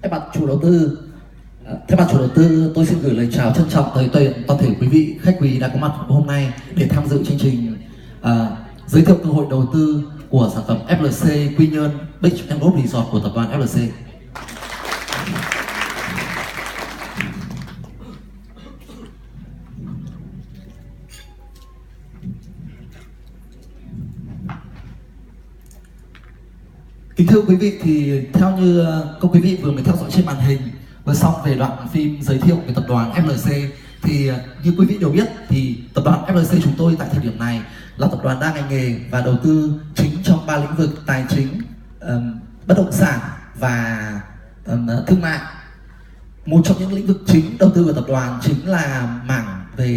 Thay mặt chủ đầu tư, tôi xin gửi lời chào trân trọng tới toàn thể quý vị khách quý đã có mặt hôm nay để tham dự chương trình giới thiệu cơ hội đầu tư của sản phẩm FLC Quy Nhơn Beach and Golf Resort của tập đoàn FLC. Kính thưa quý vị, thì theo như các quý vị vừa mới theo dõi trên màn hình vừa xong về đoạn phim giới thiệu về tập đoàn FLC, thì như quý vị đều biết thì tập đoàn FLC chúng tôi tại thời điểm này là tập đoàn đa ngành nghề và đầu tư chính trong 3 lĩnh vực tài chính, bất động sản và thương mại. Một trong những lĩnh vực chính đầu tư của tập đoàn chính là mảng về